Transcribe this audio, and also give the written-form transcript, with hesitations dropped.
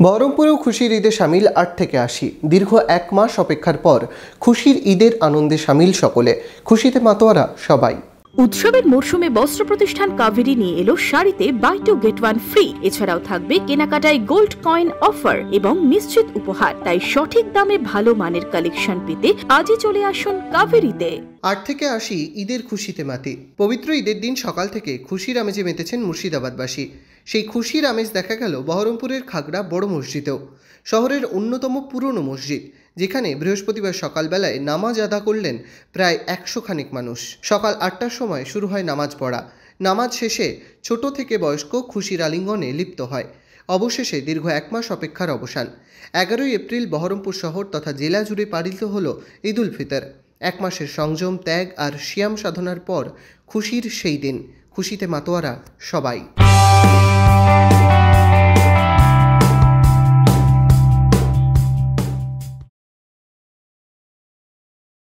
বহরমপুরেও খুশির ঈদে সামিল ৮ থেকে ৮০। দীর্ঘ এক মাস অপেক্ষার পর খুশির ঈদের আনন্দে সামিল সকলে, খুশিতে মাতোয়ারা সবাই। উৎসবের মরশুমে বস্ত্র প্রতিষ্ঠান কাভেরি নিয়ে এলো শাড়িতে buy two get one free. এছাড়াও থাকবে কেনাকাটায় গোল্ড কয়েন অফার এবং নিশ্চিত উপহার। তাই সঠিক দামে ভালো মানের কালেকশন পেতে আজই চলে আসুন কাভেরিতে। ৮ থেকে ৮০ ঈদের খুশিতে মাতি। পবিত্র ঈদের দিন সকাল থেকে খুশির আমেজে মেতেছেন মুর্শিদাবাদবাসী। সেই খুশির আমেজ দেখা গেল বহরমপুরের খাগড়া বড় মসজিদেও, শহরের অন্যতম পুরনো মসজিদ, যেখানে বৃহস্পতিবার সকালবেলায় নামাজ আদা করলেন প্রায় ১০০ খানিক মানুষ। সকাল ৮টার সময় শুরু হয় নামাজ পড়া। নামাজ শেষে ছোট থেকে বয়স্ক খুশির আলিঙ্গনে লিপ্ত হয়। অবশেষে দীর্ঘ এক মাস অপেক্ষার অবসান। ১১ই এপ্রিল বহরমপুর শহর তথা জেলা জুড়ে পালিত হল ঈদ উল ফিতর। এক মাসের সংযম, ত্যাগ আর সিয়াম সাধনার পর খুশির সেই দিন, খুশিতে মাতোয়ারা সবাই।